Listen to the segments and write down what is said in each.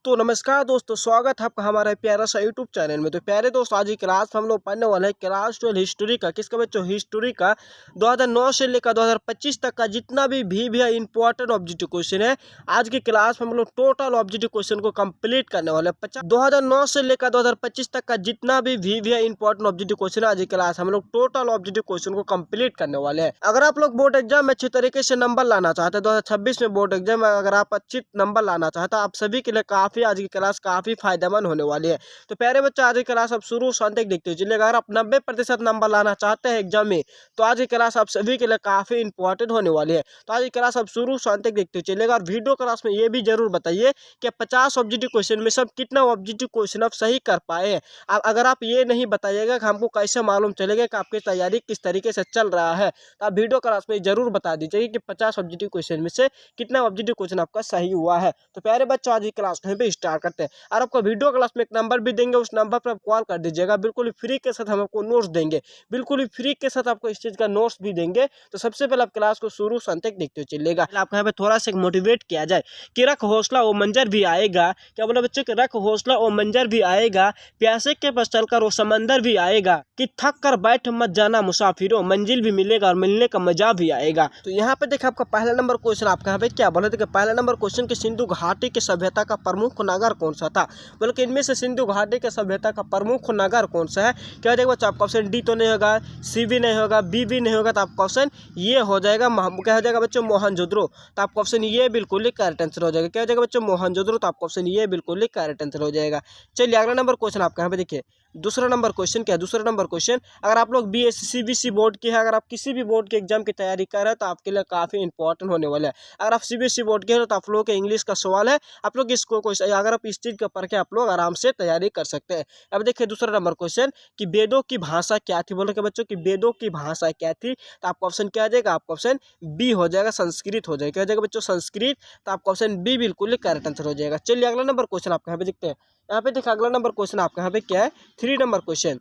तो नमस्कार दोस्तों, स्वागत है आपका हमारे प्यारा सा यूट्यूब चैनल में। तो प्यारे दोस्तों, आज की क्लास हम लोग पढ़ने वाले हैं क्लास 12 हिस्ट्री का। किसका बच्चों? हिस्ट्री का 2009 से लेकर 2025 तक का जितना भी है इंपॉर्टेंट ऑब्जेक्टिव क्वेश्चन है। आज की क्लास में हम लोग टोटल ऑब्जेक्टिव क्वेश्चन को कंप्लीट करने वाले हैं। 2009 से लेकर 2025 तक का जितना भी है इंपॉर्टेंट ऑब्जेक्टिव क्वेश्चन है, आज की क्लास हम लोग टोटल ऑब्जेक्टिव क्वेश्चन को कंप्लीट करने वाले हैं। अगर आप लोग बोर्ड एग्जाम में अच्छी तरीके से नंबर लाना चाहते हैं, 2026 में बोर्ड एग्जाम में अगर आप अच्छी नंबर लाना चाहते हैं, आप सभी के लिए काफी आज की क्लास काफी फायदेमंद होने वाली है। तो प्यारे बच्चों, आज की क्लास आप शुरू से अंत तक देखते हो चलिए। अगर आप 90% नंबर लाना चाहते हैं एग्जाम में, तो आज की क्लास आप सभी के लिए काफी इंपॉर्टेंट होने वाली है। तो आज की क्लास आप शुरू से अंत तक देखते हो चलिएगा। और वीडियो क्लास में ये भी जरूर बताइए कि 50 ऑब्जेक्टिव क्वेश्चन में सब कितना ऑब्जेक्टिव क्वेश्चन आप सही कर पाए हैं। अगर आप ये नहीं बताइएगा कि हमको कैसे मालूम चलेगा कि आपकी तैयारी किस तरीके से चल रहा है, तो आप वीडियो क्लास में जरूर बता दीजिए कि 50 ऑब्जेक्टिव क्वेश्चन में से कितना ऑब्जेक्टिव क्वेश्चन आपका सही हुआ है। तो प्यारे बच्चों, आज की क्लास कहीं पे स्टार्ट करते हैं। और आपको वीडियो क्लास में एक नंबर भी देंगे, उस नंबर पर आप कॉल कर दीजिएगा। बिल्कुल फ्री के साथ हम आपको नोट्स देंगे, बिल्कुल फ्री के साथ आपको इस चीज का नोट्स भी देंगे। तो सबसे पहले आप क्लास को शुरू से अंत तक देखते हो चलिएगा। आपको यहाँ पे थोड़ा सा मोटिवेट किया जाए कि रख हौसला वो मंजर भी आएगा। क्या बोला बच्चों? कि रख हौसला वो मंजर भी आएगा, प्यासे के पास चलकर वो समंदर भी आएगा, कि थक कर बैठ मत जाना मुसाफिरों, मंजिल भी मिलेगा और मिलने का मजा भी आएगा। तो यहाँ पे देखिए, आपका पहला नंबर क्वेश्चन आपका यहाँ पे क्या बोला? देखिए पहला नंबर क्वेश्चन, कि सिंधु घाटी की सभ्यता का प्रमुख नगर कौन सा था? बल्कि इनमें से सिंधु घाटी के सभ्यता का प्रमुख नगर कौन सा है? क्या देखो बच्चों, आपका ऑप्शन डी तो नहीं होगा, सी भी नहीं होगा, बी भी नहीं होगा, तो आपका ऑप्शन ये हो जाएगा। क्या हो जाएगा बच्चों? मोहनजोदड़ो। तो आपका ऑप्शन ये बिल्कुल ही करेक्ट आंसर हो जाएगा। क्या हो जाएगा बच्चों? मोहनजोदड़ो। तो आपका ऑप्शन ये बिल्कुल ही करेक्ट आंसर हो जाएगा। चलिए अगला नंबर क्वेश्चन आपका यहाँ पे देखिए। दूसरा नंबर क्वेश्चन क्या है? दूसरा नंबर क्वेश्चन, अगर आप लोग BSc CBSE बोर्ड की है, अगर आप किसी भी बोर्ड के एग्जाम की तैयारी कर रहे हैं, तो आपके लिए काफी इंपॉर्टेंट होने वाला है। अगर आप CBSE बोर्ड के हैं, तो आप लोगों के इंग्लिश का सवाल है, आप लोग इसको अगर आप इस चीज का पढ़ के आप लोग आराम से तैयारी कर सकते हैं। अब देखिए दूसरा नंबर क्वेश्चन, कि वेदों की भाषा क्या थी? बोलो कि बच्चों की वेदों की भाषा क्या थी? तो आपका ऑप्शन क्या आ जाएगा? आपका ऑप्शन बी हो जाएगा, संस्कृत हो जाएगा। क्या हो जाएगा बच्चों? संस्कृत। तो आपका ऑप्शन बी बिल्कुल ही करेक्ट आंसर हो जाएगा। चलिए अगला नंबर क्वेश्चन आपका यहाँ पे देखते हैं। यहाँ पे देखिए अगला नंबर क्वेश्चन आपका यहाँ पे क्या है? 3 नंबर क्वेश्चन।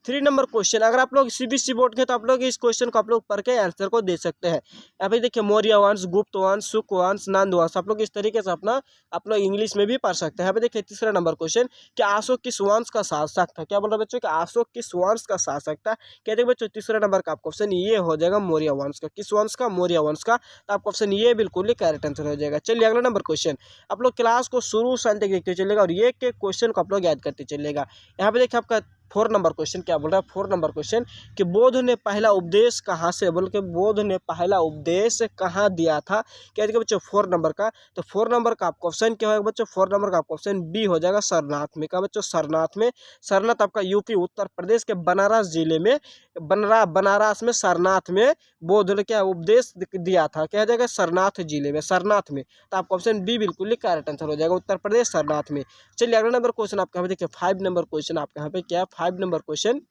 3 नंबर क्वेश्चन, अगर आप लोग CBSE बोर्ड के, तो आप लोग इस क्वेश्चन को आप लोग पढ़ के आंसर को दे सकते हैं। यहाँ पे देखिए, मौर्य वंश, गुप्त वंश, शुक वंश, नंद वंश, आप लोग इस तरीके से अपना आप लोग इंग्लिश में भी पढ़ सकते हैं। यहाँ पे देखिए तीसरा नंबर क्वेश्चन, कि अशोक किस वंश का शासक था? क्या बोल रहे बच्चों? कि अशोक किस वंश का शासक था? क्या देखिए बच्चों, तीसरा नंबर का आपका ऑप्शन ये हो जाएगा, मौर्य वंश का। किस वंश का? मौर्य वंश का। तो आपका ऑप्शन ये बिल्कुल ही करेक्ट आंसर हो जाएगा। चलिए अगला नंबर क्वेश्चन, आप लोग क्लास को शुरू से अंत तक देखते चलेगा और ये के क्वेश्चन को आप लोग याद करते चलेगा। यहाँ पे देखिए आपका 4 नंबर क्वेश्चन क्या बोल रहा है? 4 नंबर क्वेश्चन, कि बुद्ध ने पहला उपदेश कहाँ से, बोल के बुद्ध ने पहला उपदेश कहाँ दिया था? क्या देखिए बच्चों 4 नंबर का, तो 4 नंबर का आपका ऑप्शन क्या होगा बच्चों? 4 नंबर का आपका ऑप्शन बी हो जाएगा, सरनाथ में। क्या बच्चों? सरनाथ में। सरनाथ आपका यूपी उत्तर प्रदेश के बनारस जिले में, बनारस में सरनाथ में बुद्ध ने क्या उपदेश दिया था? क्या हो जाएगा? सरनाथ जिले में, सरनाथ में। तो आपका ऑप्शन बी बिल्कुल ही करेक्ट आंसर हो जाएगा, उत्तर प्रदेश सरनाथ में। चलिए अगला नंबर क्वेश्चन आपका यहाँ पे देखिए 5 नंबर क्वेश्चन आपका यहाँ पे क्या है? 5 नंबर क्वेश्चन,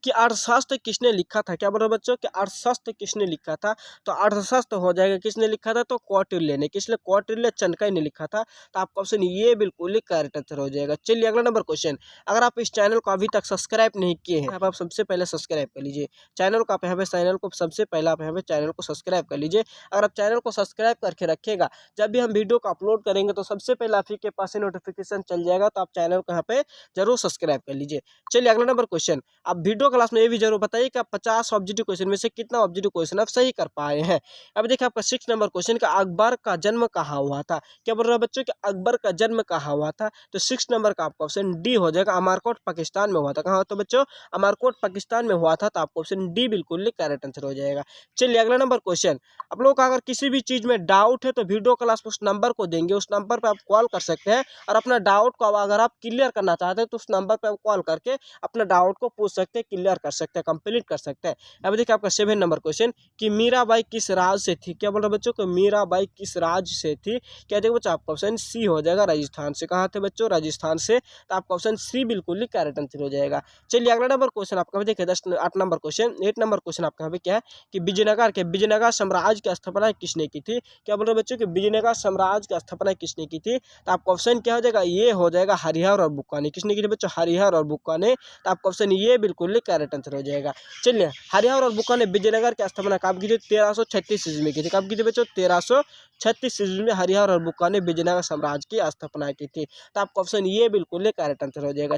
कि अर्थशास्त्र किसने लिखा था? क्या बोल रहे हो बच्चों? कि अर्थशास्त्र किसने लिखा था? तो अर्थशास्त्र हो जाएगा, किसने लिखा था? तो कौटिल्य ने। किसने? कौटिल्य चाणक्य ने लिखा था। तो आपका ऑप्शन ये बिल्कुल ही करेक्ट आंसर हो जाएगा। चलिए अगला नंबर क्वेश्चन, अगर आप इस चैनल को अभी तक सब्सक्राइब नहीं किए हैं, आप सबसे पहले सब्सक्राइब कर लीजिए चैनल को। आप यहाँ पे चैनल को सबसे पहले आप यहाँ पे चैनल को सब्सक्राइब कर लीजिए। अगर आप चैनल को सब्सक्राइब करके रखिएगा, जब भी हम वीडियो को अपलोड करेंगे तो सबसे पहले आप ही के पास नोटिफिकेशन चल जाएगा। तो आप चैनल को यहाँ पे जरूर सब्सक्राइब कर लीजिए। चलिए अगला नंबर क्वेश्चन, आप वीडियो क्लास में ये भी जरूर बताइए कि आप 50 ऑब्जेक्टिव क्वेश्चन में से कितना ऑब्जेक्टिव क्वेश्चन आप सही कर पाए हैं। अब देखिए आपका 6 नंबर क्वेश्चन, का अकबर का जन्म कहाँ हुआ था? क्या बोल रहे हैं बच्चों? कि अकबर का जन्म कहाँ हुआ था? तो 6 नंबर का आपका ऑप्शन डी हो जाएगा, अमरकोट पाकिस्तान में हुआ था। कहाँ हुआ था बच्चों? अमरकोट पाकिस्तान में हुआ था। तो आपका ऑप्शन डी बिल्कुल ही करेक्ट आंसर हो जाएगा। चलिए अगला नंबर क्वेश्चन, आप लोग का अगर किसी भी चीज में डाउट है, तो वीडियो क्लास उस नंबर को देंगे, उस नंबर पर आप कॉल कर सकते हैं और अपना डाउट को अगर आप क्लियर करना चाहते हैं, तो उस नंबर पर आप कॉल करके अपना डाउट को पूछ सकते हैं, क्लियर कर सकते हैं, कंप्लीट कर सकते हैं। अब देखिए आपका 7 नंबर क्वेश्चन, कि मीराबाई किस राज से थी? क्या बोल रहे बच्चों? को मीराबाई किस राज से थी? क्या देखो बच्चों, आपका ऑप्शन सी हो जाएगा, राजस्थान से। कहाँ थे बच्चों? राजस्थान से। तो आपका ऑप्शन सी बिल्कुल ही करेक्ट आंसर हो जाएगा। चलिए अगला नंबर क्वेश्चन आपका देखिए 8 नंबर क्वेश्चन, 8 नंबर क्वेश्चन आपका यहाँ पे क्या है? कि विजयनगर साम्राज्य की स्थापना किसने की थी? क्या बोल रहे बच्चों? कि विजयनगर साम्राज्य की स्थापना किसने की थी? तो आपका ऑप्शन क्या हो जाएगा? ये हो जाएगा, हरिहर और बुक्का ने। किसने की थी बच्चों? हरिहर और बुक्का ने। तो आपका ऑप्शन ये बिल्कुल ही करेक्ट आंसर हो जाएगा। चलिए, हरिहर और बुक्का ने विजयनगर की स्थापना कब की थी? 1336 ईस्वी में की थी। कब की थी बच्चों? 1336 ईस्वी में हरिहर और बुक्का ने विजयनगर साम्राज्य की स्थापना की थी। तो आपका ऑप्शन ये बिल्कुल करेक्ट आंसर हो जाएगा।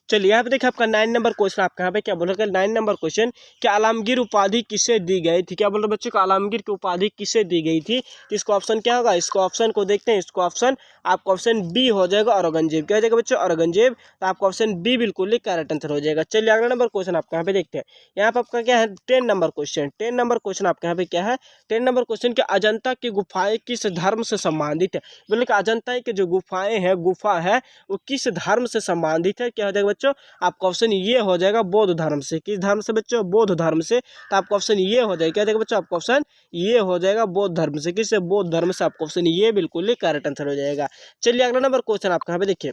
चलिए यहाँ पे देखिए आपका 9 नंबर क्वेश्चन, आपका यहाँ पे क्या बोल रहा है? 9 नंबर क्वेश्चन, क्या आलमगीर उपाधि किसे दी गई थी? क्या बोल रहे बच्चों? का आलमगीर की उपाधि किसे दी गई थी? तो इसका ऑप्शन क्या होगा? इसको ऑप्शन को देखते हैं। इसको ऑप्शन आपका ऑप्शन बी हो जाएगा, औरंगजेब। क्या हो जाएगा बच्चों? औरंगजेब। तो आपका ऑप्शन बी बिल्कुल करेक्ट आंसर हो जाएगा। चलिए अगला नंबर क्वेश्चन आपका यहाँ पे देखते हैं। यहाँ पे आपका क्या है? 10 नंबर क्वेश्चन। 10 नंबर क्वेश्चन आपका यहाँ पे क्या है? 10 नंबर क्वेश्चन के अजंता की गुफाएं किस धर्म से संबंधित है? बोले कि अजंता की जो गुफाएं हैं, गुफा है, वो किस धर्म से संबंधित है? क्या हो जाएगा बच्चों? आपका ऑप्शन ये हो जाएगा बौद्ध धर्म से। किस धर्म से बच्चों? बौद्ध धर्म से। तो आपका ऑप्शन ये हो जाएगा। क्या हो जाएगा बच्चों? आपका ऑप्शन ये हो जाएगा बौद्ध धर्म से। किससे? बौद्ध धर्म से। आपका ऑप्शन ये बिल्कुल करेक्ट आंसर हो जाएगा। चलिए अगला नंबर क्वेश्चन आपका यहाँ पे देखिए।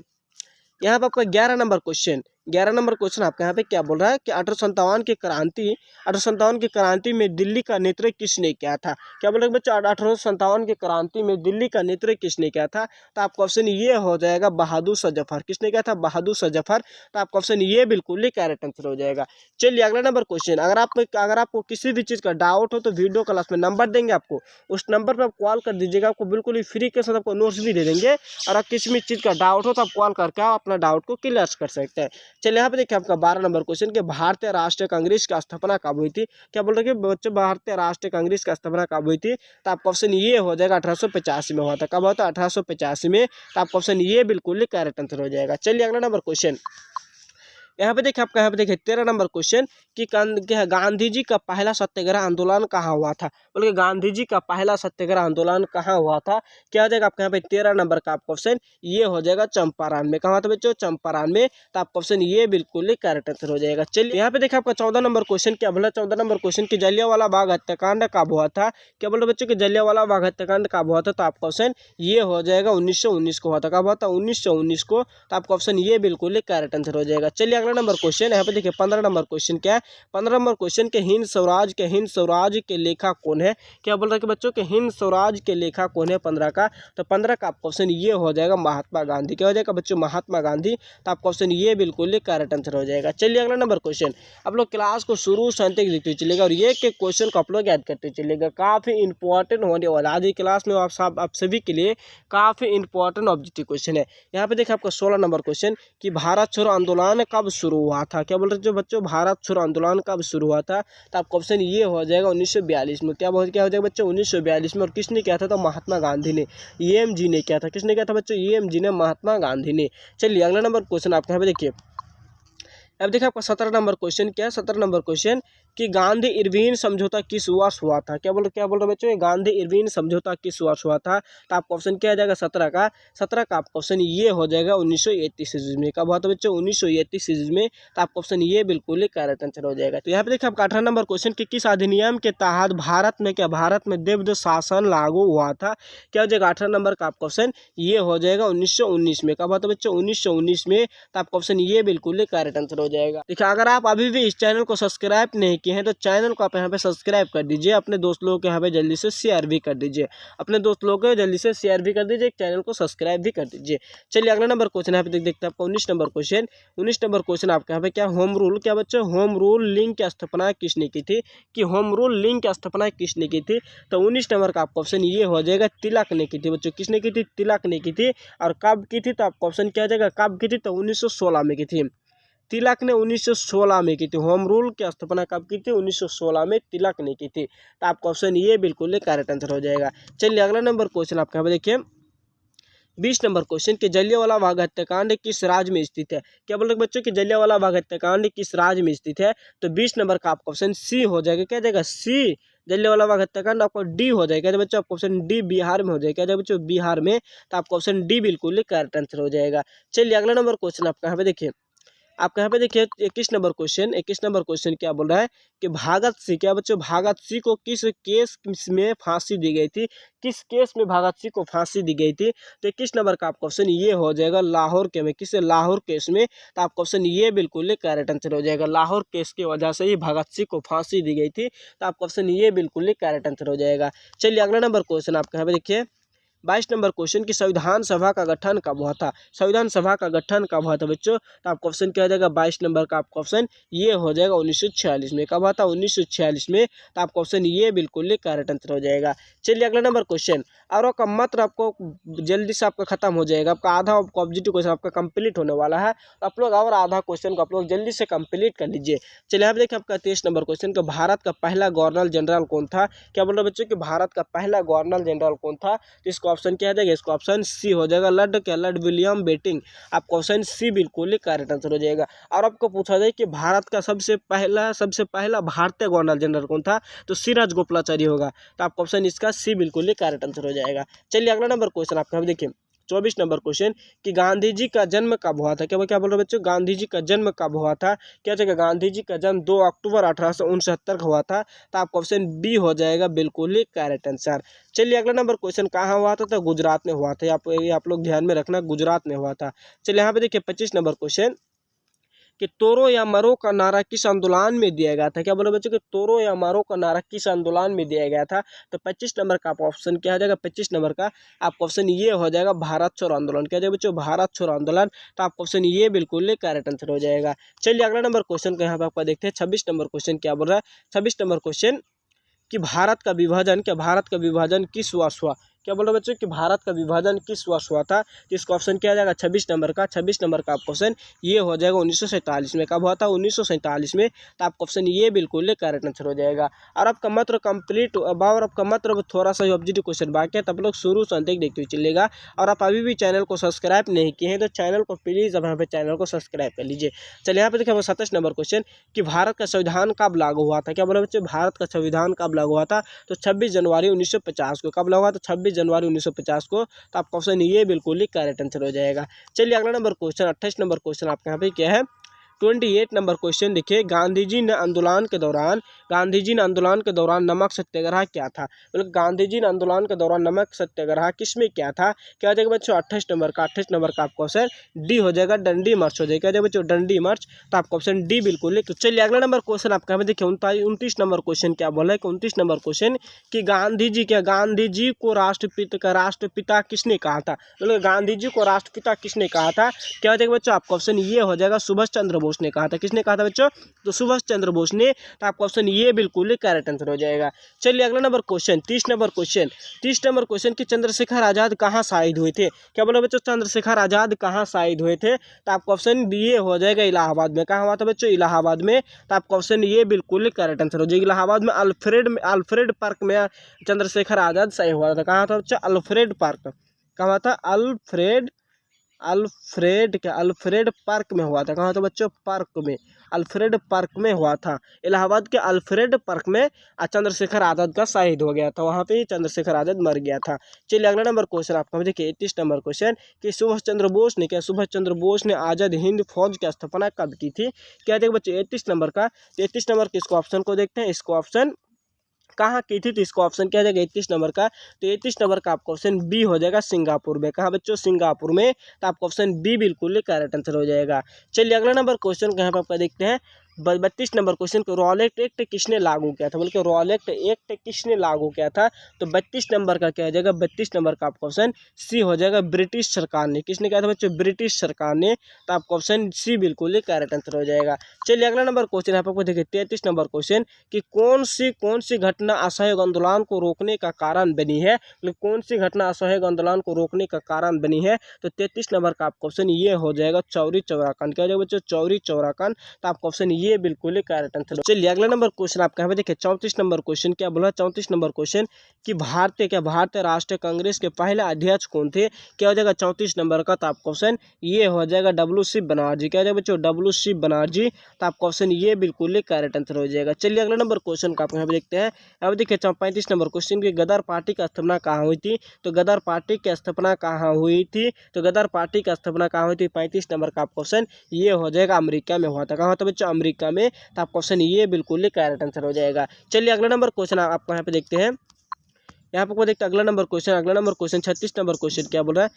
यहाँ पे आपका 11 नंबर क्वेश्चन, 11 नंबर क्वेश्चन आपका यहाँ पे क्या बोल रहा है कि 1857 की क्रांति में दिल्ली का नेतृत्व किसने किया था? क्या बोल रहे हैं बच्चों? 1857 की क्रांति में दिल्ली का नेतृत्व किसने किया था? तो आपका ऑप्शन ये हो जाएगा बहादुर शाह जफर। किसने किया था? बहादुर शाह जफर। तो आपका ऑप्शन ये बिल्कुल करेक्ट आंसर हो जाएगा। चलिए अगला नंबर क्वेश्चन, अगर आपको किसी भी चीज़ का डाउट हो तो वीडियो क्लास में नंबर देंगे आपको, उस नंबर पर आप कॉल कर दीजिएगा। आपको बिल्कुल ही फ्री के साथ आपको नोट्स भी दे देंगे। और आप किसी भी चीज़ का डाउट हो तो आप कॉल करके आप अपना डाउट को क्लियर कर सकते हैं। चलिए यहाँ पे देखिए आपका 12 नंबर क्वेश्चन के भारतीय राष्ट्रीय कांग्रेस की स्थापना कब हुई थी? क्या बोल रहे हैं बच्चों? भारतीय राष्ट्रीय कांग्रेस की स्थापना कब हुई थी? तो आपका ऑप्शन ये हो जाएगा 1885 में हुआ था। कब हुआ था? 1885 में। तो आपका ऑप्शन ये बिल्कुल करेक्ट आंसर हो जाएगा। चलिए अगला नंबर क्वेश्चन यहाँ पे देखिए आपका, यहाँ पे देखिए 13 नंबर क्वेश्चन कि गांधी जी का पहला सत्याग्रह आंदोलन कहाँ हुआ था? बोले गांधी जी का पहला सत्याग्रह आंदोलन कहाँ हुआ था? क्या हो जाएगा आपका यहाँ पे 13 नंबर का आपका ऑप्शन ये हो जाएगा चंपारण में। कहाँ हुआ था बच्चों? चंपारण में। तो आपका ऑप्शन ये बिल्कुल करेक्ट आंसर हो जाएगा। चलिए यहाँ पे देखिए आपका 14 नंबर क्वेश्चन क्या बोला? 14 नंबर क्वेश्चन की जलियांवाला बाग हत्याकांड कब हुआ था? क्या बोल रहे बच्चों? कि जलियांवाला बाग हत्याकांड कब हुआ था? तो आपका ऑप्शन ये हो जाएगा 1919 को हुआ था। कब हुआ था? 1919 को। तो आपका ऑप्शन ये बिल्कुल करेक्ट आंसर हो जाएगा। चलिए अगला नंबर क्वेश्चन यहाँ पे देखिए 15 नंबर क्वेश्चन क्या है? 15 नंबर क्वेश्चन के हिंद स्वराज के लेखक कौन है? क्या बोल रहा है कि बच्चों के हिंद स्वराज के लेखक कौन है 15 का? तो 15 का आपका ऑप्शन ये हो जाएगा महात्मा गांधी। क्या हो जाएगा बच्चों? महात्मा गांधी। तो आपका ऑप्शन ये बिल्कुल करेक्ट आंसर हो जाएगा। चलिए अगला नंबर क्वेश्चन, आप लोग क्लास को शुरू से अंत तक देखते चलिएगा और ये के क्वेश्चन को आप लोग याद करते चलिएगा। काफी इंपॉर्टेंट होने वाला आज की क्लास में आप सभी के लिए काफी इंपॉर्टेंट ऑब्जेक्टिव क्वेश्चन है। यहाँ पे देखिए आपका 16 नंबर क्वेश्चन कि भारत छोड़ो आंदोलन कब शुरू हुआ था? क्या बोल रहे जो बच्चों? भारत छोड़ो आंदोलन कब शुरू हुआ था? तो आपका ऑप्शन ये हो जाएगा 1942 में। क्या हो जाएगा बच्चों? 1942 में। और किसने किया था? तो महात्मा गांधी ने, EM जी ने किया था। किसने किया था बच्चों? EM जी ने, महात्मा गांधी ने। चलिए अगला नंबर क्वेश्चन आपके यहाँ पे देखिए। अब देखिए आपका 17 नंबर क्वेश्चन क्या है? 17 नंबर क्वेश्चन कि गांधी इरविन समझौता किस वर्ष हुआ था? क्या बोल रहे बच्चों? गांधी इरविन समझौता किस वर्ष हुआ था? तो आपका ऑप्शन क्या आ जाएगा? 17 का। 17 का आपका ऑप्शन ये हो जाएगा 1931 ईस्वी में। कब हुआ था बच्चों? 1931 ईस्वी में। तो आपका ऑप्शन ये बिल्कुल करेक्ट आंसर हो जाएगा। तो यहाँ पे देखिए आपका 18 नंबर क्वेश्चन कि किस अधिनियम के तहत भारत में द्वैध शासन लागू हुआ था? क्या हो जाएगा? 18 नंबर का आपका ऑप्शन ये हो जाएगा 1919 में। कब हुआ था बच्चों? 1919 में। तो आपका ऑप्शन ये बिल्कुल करेक्ट आंसर हो जाएगा। देखिए अगर आप अभी भी इस चैनल को सब्सक्राइब नहीं किए हैं तो चैनल को आप यहाँ पे सब्सक्राइब कर दीजिए। अपने दोस्त लोगों के यहाँ पे जल्दी से शेयर भी कर दीजिए। अपने दोस्त लोगों को जल्दी से शेयर भी कर दीजिए, चैनल को सब्सक्राइब भी कर दीजिए। चलिए अगला नंबर क्वेश्चन यहाँ पे देखते हैं आपका 19 नंबर क्वेश्चन। 19 नंबर क्वेश्चन आपके यहाँ पे क्या? Home rule. क्या बच्चों? होम रूल लिंक की स्थापना किसने की थी? कि होम रूल लिंक की स्थापना किसने की थी? तो 19 नंबर का आपका ऑप्शन ये हो जाएगा तिलक ने की थी बच्चों। किसने की थी? तिलक ने की थी। और कब की थी? तो आपका ऑप्शन क्या आ जाएगा? कब की थी? तो 1916 में की थी। तिलक ने 1916 में की थी। होम रूल की स्थापना कब की थी? 1916 में तिलक ने की थी। तो आपका ऑप्शन ये बिल्कुल करेक्ट आंसर हो जाएगा। चलिए अगला नंबर क्वेश्चन आपका देखिए 20 नंबर क्वेश्चन कि जलियांवाला बाग हत्याकांड किस राज्य में स्थित है? क्या बोल रहे बच्चों कि जलियांवाला बाग हत्याकांड किस राज्य में स्थित है? तो 20 नंबर का आपका ऑप्शन सी हो जाएगा। क्या जाएगा? सी। जलियांवाला बाग हत्याकांड आपको डी हो जाएगा। तो बच्चों आपका ऑप्शन डी बिहार में हो जाएगा। क्या बच्चों? बिहार में। तो आपका ऑप्शन डी बिल्कुल करेक्ट आंसर हो जाएगा। चलिए अगला नंबर क्वेश्चन आपका यहाँ पे देखिए। आपका यहाँ पे देखिए 21 नंबर क्वेश्चन। 21 नंबर क्वेश्चन क्या बोल रहा है कि भगत सिंह। क्या बच्चों? भगत सिंह को किस केस में फांसी दी गई थी? किस केस में भगत सिंह को फांसी दी गई थी? तो 21 नंबर का आपका ऑप्शन ये हो जाएगा लाहौर के में। किससे? लाहौर केस में। तो आपका ऑप्शन ये बिल्कुल करेक्ट आंसर हो जाएगा। लाहौर केस की वजह से ही भगत सिंह को फांसी दी गई थी। तो आपका ऑप्शन ये बिल्कुल करेक्ट आंसर हो जाएगा। चलिए अगला नंबर क्वेश्चन आपका यहाँ पे देखिए 22 नंबर क्वेश्चन की संविधान सभा का गठन कब हुआ था? संविधान सभा का गठन कब हुआ था बच्चों? तो आपका ऑप्शन क्या हो जाएगा 22 नंबर का आपका ऑप्शन ये हो जाएगा 1946 में। कब हुआ था? 1946 में। तो आपका ऑप्शन ये बिल्कुल करेक्ट आंसर हो जाएगा। चलिए अगला नंबर क्वेश्चन, और आपका मात्र आपको जल्दी से आपका खत्म हो जाएगा, आपका आधा ऑब्जेक्टिव क्वेश्चन आपका कंप्लीट होने वाला है। आप लोग और आधा क्वेश्चन को आप लोग जल्दी से कंप्लीट कर लीजिए। चलिए यहाँ पे देखिए आपका 23 नंबर क्वेश्चन का भारत का पहला गवर्नर जनरल कौन था? क्या बोल रहे बच्चों कि भारत का पहला गवर्नर जनरल कौन था? तो इसका ऑप्शन क्या आ जाएगा? इसका ऑप्शन सी हो जाएगा, लॉर्ड विलियम बेंटिंक। आपका ऑप्शन सी बिल्कुल ही करेक्ट आंसर हो जाएगा। और आपको पूछा जाए कि भारत का सबसे पहला भारतीय गवर्नर जनरल कौन था? तो सिराज गोपालाचारी होगा। तो आपका ऑप्शन इसका सी बिल्कुल ही करेक्ट आंसर हो जाएगा। चलिए अगला नंबर क्वेश्चन आपका देखिए 24 नंबर क्वेश्चन कि गांधी जी का जन्म कब हुआ था? क्या बोल रहे बच्चों? गांधी जी का जन्म कब हुआ था? क्या जगह गांधी जी का जन्म 2 अक्टूबर 1869 को हुआ था। तो आपका ऑप्शन बी हो जाएगा बिल्कुल ही करेक्ट आंसर। चलिए अगला नंबर क्वेश्चन कहाँ हुआ था? तो गुजरात में हुआ था। आप लोग ध्यान में रखना, गुजरात में हुआ था। चलिए यहाँ पे देखिए 25 नंबर क्वेश्चन कि तोरो या मरो का नारा किस आंदोलन में दिया गया था? क्या बोले बच्चों कि तोरो या मरो का नारा किस आंदोलन में दिया गया था? तो 25 नंबर का आपका ऑप्शन क्या हो जाएगा? 25 नंबर का आपका ऑप्शन ये हो जाएगा भारत छोड़ो आंदोलन। क्या जाएगा बच्चों? भारत छोड़ो आंदोलन। तो आपका ऑप्शन ये बिल्कुल करेक्ट आंसर हो जाएगा। चलिए अगला नंबर क्वेश्चन को यहाँ पे आपका देखते हैं 26 नंबर क्वेश्चन क्या बोल रहा है। 26 नंबर क्वेश्चन कि भारत का विभाजन किस वर्ष हुआ? क्या बोल रहे बच्चों कि भारत का विभाजन किस वर्ष हुआ था? तो इसका ऑप्शन क्या आ जाएगा? 26 नंबर का आपका ऑप्शन ये हो जाएगा 1947 में। कब हुआ था? 1947 में। तो आपका ऑप्शन ये बिल्कुल करेक्ट आंसर हो जाएगा। और आपका मात्र कंप्लीट और आपका मात्र थोड़ा सा ऑब्जेक्टिव क्वेश्चन बाकी है, तब लोग शुरू से अंत तक देखते हुए चलेगा। और आप अभी भी चैनल को सब्सक्राइब नहीं किए हैं तो चैनल को प्लीज़ अब यहाँ पे चैनल को सब्सक्राइब कर लीजिए। चलिए यहाँ पे देखिए 27 नंबर क्वेश्चन कि भारत का संविधान कब लागू हुआ था? क्या बोला बच्चे? भारत का संविधान कब लागू हुआ था? तो 26 जनवरी 1950 को। कब लागू हुआ? तो 26 जनवरी 1950 को। तो आपका ऑप्शन ये बिल्कुल ही करेक्ट आंसर हो जाएगा। चलिए अगला नंबर क्वेश्चन 28 नंबर क्वेश्चन आपके यहाँ पे क्या है? 28 नंबर क्वेश्चन देखिए गांधी जी ने आंदोलन के दौरान नमक सत्याग्रह क्या था? मतलब गांधी जी ने आंदोलन के दौरान नमक सत्याग्रह किसमें क्या था? क्या हो जाएगा बच्चों? 28 नंबर का आपका ऑप्शन डी हो जाएगा, डंडी मार्च हो जाएगा। क्या हो जाएगा बच्चों? डंडी मार्च। तो आपका ऑप्शन डी बिल्कुल। तो चलिए अगला नंबर क्वेश्चन आपका हमें देखिए 29 नंबर क्वेश्चन क्या बोला है? 29 नंबर क्वेश्चन कि गांधी जी को राष्ट्रपिता किसने कहा था? मतलब गांधी जी को राष्ट्रपिता किसने कहा था? क्या हो जाएगा बच्चों? आपका ऑप्शन ये हो जाएगा सुभाष चंद्र बोस ने कहा था। किसने कहा था बच्चों? तो सुभाष चंद्र बोस ने। तो आपका ऑप्शन ये बिल्कुल करेक्ट आंसर हो जाएगा। चलिए अगला नंबर क्वेश्चन 30 नंबर क्वेश्चन कि चंद्रशेखर आजाद कहाँ शहीद हुए थे? क्या बोले बच्चों? चंद्रशेखर आजाद कहाँ शहीद हुए थे? तो आपका ऑप्शन बी हो जाएगा इलाहाबाद में। कहाँ हुआ था बच्चों? इलाहाबाद में। तो आपका ऑप्शन ये बिल्कुल करेक्ट आंसर हो जाएगा। इलाहाबाद में अल्फ्रेड पार्क में चंद्रशेखर आजाद शहीद हुआ था। कहाँ था बच्चों? Alfred park. कहाँ हुआ था? अल्फ्रेड पार्क में हुआ था। कहाँ था बच्चों? पार्क में, अल्फ्रेड पार्क में हुआ था। इलाहाबाद के अल्फ्रेड पार्क में चंद्रशेखर आजाद का शहीद हो गया था। वहाँ पे चंद्रशेखर आजाद मर गया था। चलिए अगला नंबर क्वेश्चन आपका देखिए 31 नंबर क्वेश्चन कि सुभाष चंद्र बोस ने आजाद हिंद फौज की स्थापना कब की थी? क्या देखिए बच्चों 31 नंबर का। 33 नंबर के इसको ऑप्शन को देखते हैं। इसको ऑप्शन कहाँ की थी? तो इसको ऑप्शन क्या जाएगा 31 नंबर का। तो 31 नंबर का आपका ऑप्शन बी हो जाएगा सिंगापुर में। कहाँ बच्चों? सिंगापुर में। तो आपका ऑप्शन बी बिल्कुल करेक्ट आंसर हो जाएगा। चलिए अगला नंबर क्वेश्चन को यहाँ पर आपका देखते हैं 32 नंबर क्वेश्चन को रॉलेट एक्ट किसने लागू किया था? बल्कि रॉलेट एक्ट किसने लागू किया था? तो 32 नंबर का क्या हो जाएगा? 32 नंबर का आपका ऑप्शन सी हो जाएगा, ब्रिटिश सरकार ने। किसने किया था बच्चों? ब्रिटिश सरकार ने। तो आपका ऑप्शन सी बिल्कुल करेक्ट आंसर हो जाएगा। चलिए अगला नंबर क्वेश्चन यहाँ पर देखिए 33 नंबर क्वेश्चन कि कौन सी घटना असहयोग आंदोलन को रोकने का कारण बनी है? मतलब कौन सी घटना असहयोग आंदोलन को रोकने का कारण बनी है? तो 33 नंबर का आपका ऑप्शन ये हो जाएगा चौरी चौरा कांड। क्या हो जाएगा बच्चों? चौरी चौरा कांड। तो आपका ऑप्शन ये बिल्कुल करेक्ट आंसर। चलिए अगला नंबर क्वेश्चन आपका यहाँ पे देखिए 34 नंबर क्वेश्चन क्या बोला? 34 नंबर क्वेश्चन कि भारतीय राष्ट्रीय कांग्रेस के पहले अध्यक्ष कौन थे? क्या हो जाएगा 34 नंबर का? तो आपका ऑप्शन ये हो जाएगा WC बनर्जी। क्या हो जाएगा बच्चों? WC बनर्जी। तो आपका ऑप्शन ये बिल्कुल करेक्ट आंसर हो जाएगा। चलिए अगला नंबर क्वेश्चन का आप यहाँ पे देखते हैं। अब देखिए 35 नंबर क्वेश्चन की गदर पार्टी की स्थापना कहाँ हुई थी? तो गदर पार्टी की स्थापना कहाँ हुई थी? तो गदर पार्टी की स्थापना कहाँ हुई थी? 35 नंबर का आपका ऑप्शन ये हो जाएगा अमेरिका में हुआ था। कहाँ होता है बच्चों? अमेरिका में। तो आपका ऑप्शन ये बिल्कुल करेक्ट आंसर हो जाएगा। चलिए अगला नंबर क्वेश्चन आपको यहाँ पे देखते हैं। यहाँ पे देखते हैं अगला नंबर क्वेश्चन 36 नंबर क्वेश्चन क्या बोल रहा है?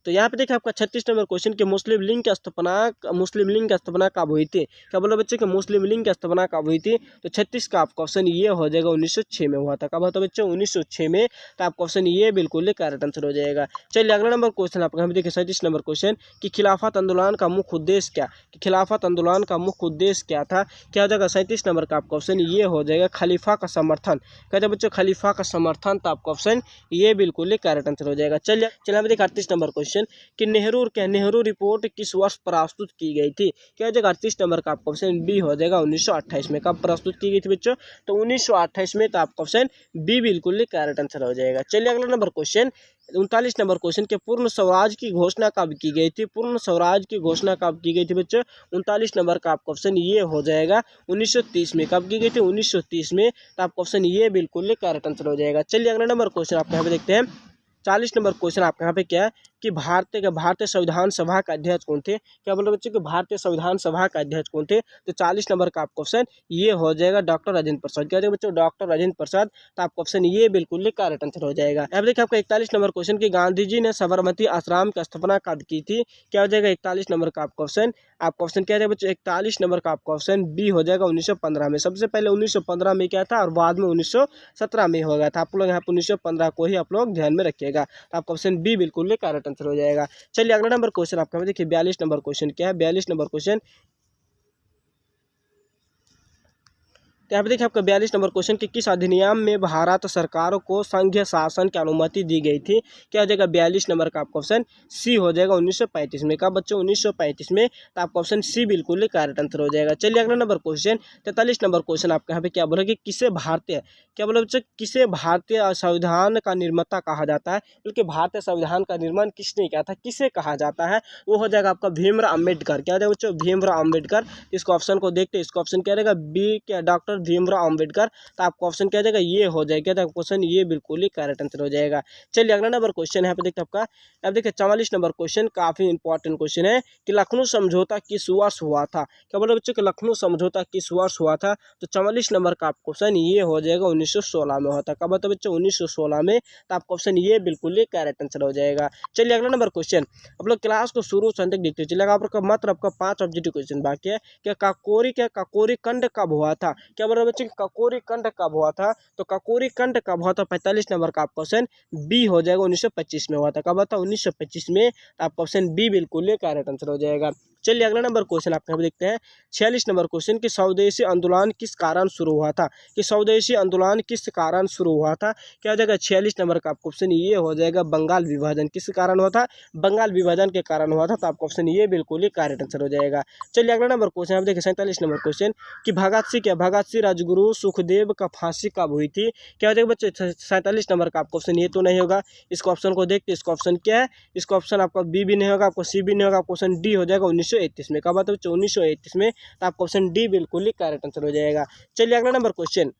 तो यहाँ पे देखिए आपका 36 नंबर क्वेश्चन कि मुस्लिम लीग की स्थापना कब हुई थी। क्या बोला बच्चे कि मुस्लिम लीग की स्थापना कब हुई थी। तो 36 का आपका ऑप्शन ये हो जाएगा 1906 में हुआ था। कब हुआ था बच्चों 1906 में। तो आपका ऑप्शन ये बिल्कुल करेक्ट आंसर हो जाएगा। चलिए अगला नंबर क्वेश्चन आपका हम देखिए 37 नंबर क्वेश्चन कि खिलाफत आंदोलन का मुख्य उद्देश्य क्या। कि खिलाफत आंदोलन का मुख्य उद्देश्य क्या था। क्या हो जाएगा 37 नंबर का आपका ऑप्शन ये हो जाएगा खलीफा का समर्थन। कहते हैं बच्चों खलीफा का समर्थन। तो आपका ऑप्शन ये बिल्कुल करेक्ट आंसर हो जाएगा। चलिए हम देखिए 38 नंबर क्वेश्चन कि नेहरू रिपोर्ट किस वर्ष प्रस्तुत की गई थी। क्या हो जाएगा 38 नंबर का आपका ऑप्शन बी हो जाएगा 1928 में। कब प्रस्तुत की गई थी बच्चों। तो 1928 में। तो आपका ऑप्शन बी बिल्कुल करेक्ट आंसर हो जाएगा। चलिए अगला नंबर क्वेश्चन 39 नंबर क्वेश्चन के पूर्ण स्वराज की घोषणा कब की गई थी। पूर्ण स्वराज की घोषणा कब की गई थी बच्चों। 39 नंबर का आपका ऑप्शन ये हो जाएगा 1930 में। कब की गई थी 1930 में। तो आपका ऑप्शन ये बिल्कुल करेक्ट आंसर हो जाएगा। चलिए अगला नंबर क्वेश्चन आपको यहाँ पे देखते हैं 40 नंबर क्वेश्चन आपके यहाँ पे क्या है कि भारतीय संविधान सभा का अध्यक्ष कौन थे। क्या बोल रहे बच्चों कि भारतीय संविधान सभा का अध्यक्ष कौन थे। तो 40 नंबर का आपका ऑप्शन ये हो जाएगा डॉक्टर राजेंद्र प्रसाद। क्या हो जाएगा बच्चों डॉक्टर राजेंद्र प्रसाद। तो आपका ऑप्शन ये बिल्कुल करेक्ट आंसर हो जाएगा। अब देखिए आपका 41 नंबर क्वेश्चन की गांधी जी ने साबरमती आश्रम की स्थापना कब की थी। क्या हो जाएगा 41 नंबर का आपका ऑप्शन। आपका ऑप्शन क्या है बच्चों 41 नंबर का आपका ऑप्शन बी हो जाएगा 1915 में। सबसे पहले 1915 में क्या था और बाद में 1917 में हो गया था। आप लोग यहाँ पर 1915 को ही आप लोग ध्यान में रखिएगा। तो आपका ऑप्शन बी बिल्कुल करेक्ट आंसर हो जाएगा। चलिए अगला नंबर क्वेश्चन आपका देखिए 42 नंबर क्वेश्चन क्या है। 42 नंबर क्वेश्चन तो यहाँ पे देखिए आपका 42 नंबर क्वेश्चन कि किस अधिनियम में भारत सरकार को संघीय शासन की अनुमति दी गई थी। क्या हो जाएगा 42 नंबर का आपका ऑप्शन सी हो जाएगा 1935 में। कब बच्चों 1935 में। तो आपका ऑप्शन सी बिल्कुल करेक्ट आंसर हो जाएगा। चलिए अगला नंबर क्वेश्चन 43 नंबर क्वेश्चन आपके यहाँ पे क्या बोला कि किसे भारतीय संविधान का निर्माता कहा जाता है। बल्कि भारतीय संविधान का निर्माण किसने किया था, किसे कहा जाता है। वो हो जाएगा आपका भीमराव अम्बेडकर। क्या हो जाएगा बच्चों भीमराव अम्बेडकर। इसको ऑप्शन को देखते हैं। इसको ऑप्शन क्या रहेगा बी क्या डॉक्टर भीमराव अम्बेडकर। तो आपका ऑप्शन क्या जाएगा ये हो जाएगा। तो क्वेश्चन ये बिल्कुल करेक्ट आंसर हो जाएगा। चलिए अगला नंबर क्वेश्चन यहाँ पे देखते हैं आपका। अब देखिए 44 नंबर क्वेश्चन काफी इंपॉर्टेंट क्वेश्चन है कि लखनऊ समझौता किस वर्ष हुआ था। क्या बोले बच्चों कि लखनऊ समझौता किस वर्ष हुआ था। तो 44 नंबर का आपका क्वेश्चन ये हो जाएगा 1916 में होता। कब होता बच्चों 1916 में। तो आपका ऑप्शन ये बिल्कुल करेक्ट आंसर हो जाएगा। चलिए अगला नंबर क्वेश्चन आप लोग क्लास को शुरू से अंत तक देखते चलिएगा। आपका मात्र आपका 5 ऑब्जेक्टिव क्वेश्चन बाकी है। क्या काकोरी कंड कब हुआ था। क्या बोल रहे बच्चे काकोरी कंड कब हुआ था। तो काकोरी कंड कब हुआ था 45 नंबर का आपका ऑप्शन बी हो जाएगा 1925 में हुआ था। कब हुआ था 1925 में। तो आपका ऑप्शन बी बिल्कुल करेक्ट आंसर हो जाएगा। चलिए अगला नंबर क्वेश्चन आपके यहाँ देखते हैं 46 नंबर क्वेश्चन कि स्वदेशी आंदोलन किस कारण शुरू हुआ था। कि स्वदेशी आंदोलन किस कारण शुरू हुआ था। क्या हो जाएगा 46 नंबर का आपका ऑप्शन ये हो जाएगा बंगाल विभाजन। किस कारण हुआ था, बंगाल विभाजन के कारण हुआ था। तो आपका ऑप्शन ये बिल्कुल करेक्ट आंसर हो जाएगा। चलिए अगला नंबर क्वेश्चन आप देखिए 47 नंबर क्वेश्चन कि भगत सिंह राजगुरु सुखदेव का फांसी कब हुई थी। क्या हो जाएगा बच्चे 47 नंबर का आपका ऑप्शन ये तो नहीं होगा। इसको ऑप्शन को देखते इसको ऑप्शन क्या है। इसको ऑप्शन आपका बी भी नहीं होगा, आपको सी भी नहीं होगा, आपको ऑप्शन डी हो जाएगा 1931 में। कब बात है 1931 में। तो आपका ऑप्शन डी बिल्कुल करेक्ट आंसर हो जाएगा। चलिए अगला नंबर क्वेश्चन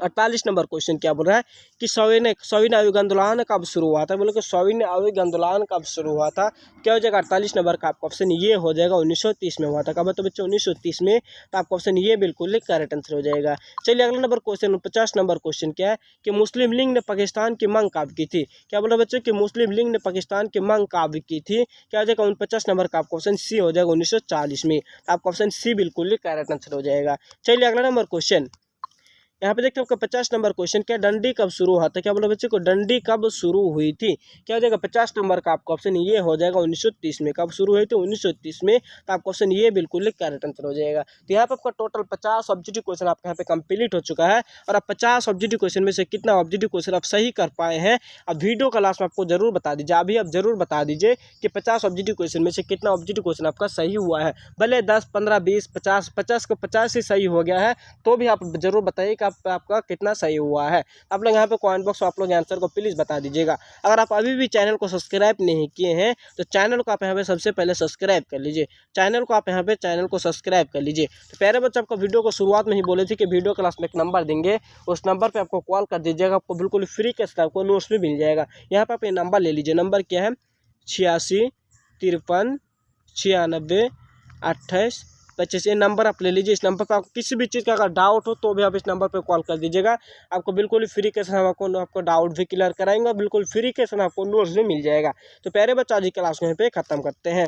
48 नंबर क्वेश्चन क्या बोल रहा है कि सविनय आयोग आंदोलन कब शुरू हुआ था। बोले कि सविनय आयोग आंदोलन कब शुरू हुआ था। क्या हो जाएगा 48 नंबर का आपका ऑप्शन ये हो जाएगा 1930 में हुआ था। कब तो बच्चों 1930 में। तो आपका ऑप्शन ये बिल्कुल करेक्ट आंसर हो जाएगा। चलिए अगला नंबर क्वेश्चन 50 नंबर क्वेश्चन क्या है कि मुस्लिम लीग ने पाकिस्तान की मांग कब की थी। क्या बोला बच्चों कि मुस्लिम लीग ने पाकिस्तान की मांग कब की थी। क्या हो जाएगा 49 नंबर का आपका ऑप्शन सी हो जाएगा 1940 में। आपका ऑप्शन सी बिल्कुल करेक्ट आंसर हो जाएगा। चलिए अगला नंबर क्वेश्चन यहाँ पे देखते हैं आपका 50 नंबर क्वेश्चन क्या डंडी कब शुरू हुआ था। क्या बोला बच्चे को डंडी कब शुरू हुई थी। क्या हो जाएगा 50 नंबर का आपका ऑप्शन ये हो जाएगा 1930 में। कब शुरू हुई थी 1930 में। तो आपका ऑप्शन ये बिल्कुल करेक्ट आंसर हो जाएगा। तो यहाँ पे आपका टोटल 50 ऑब्जेक्टिव क्वेश्चन आपके यहाँ पे कंप्लीट हो चुका है। और आप 50 ऑब्जेक्टिव क्वेश्चन में से कितना ऑब्जेक्टिव क्वेश्चन आप सही कर पाए हैं अब वीडियो का लास्ट में आपको जरूर बता दीजिए। अभी आप जरूर बता दीजिए कि 50 ऑब्जेक्टिव क्वेश्चन में से कितना ऑब्जेक्टिव क्वेश्चन आपका सही हुआ है। भले 10 15 20 50 को 50 ही सही हो गया है तो भी आप जरूर बताइए कि आपका कितना सही हुआ है। आप लोग यहाँ पे कमेंट बॉक्स में आप लोग आंसर को प्लीज बता दीजिएगा। अगर आप अभी भी चैनल को सब्सक्राइब नहीं किए हैं तो चैनल को आप यहाँ पे सबसे पहले सब्सक्राइब कर लीजिए। चैनल को सब्सक्राइब कर लीजिए। तो प्यारे बच्चे आपको वीडियो को शुरुआत में ही बोले थे कि वीडियो क्लास में एक नंबर देंगे, उस नंबर पर आपको कॉल कर दीजिएगा। आपको बिल्कुल फ्री के साथ आपको नोट्स भी मिल जाएगा। यहाँ पर आप ये नंबर ले लीजिए। नंबर क्या है 86 53 96 28 25। ये नंबर आप ले लीजिए। इस नंबर पर आपको किसी भी चीज़ का अगर डाउट हो तो भी आप इस नंबर पर कॉल कर दीजिएगा। आपको बिल्कुल फ्री के साथ आपको डाउट भी क्लियर कराएंगे, बिल्कुल फ्री के साथ आपको नोट्स भी मिल जाएगा। तो प्यारे बच्चों आज की क्लास को यहीं पे ख़त्म करते हैं।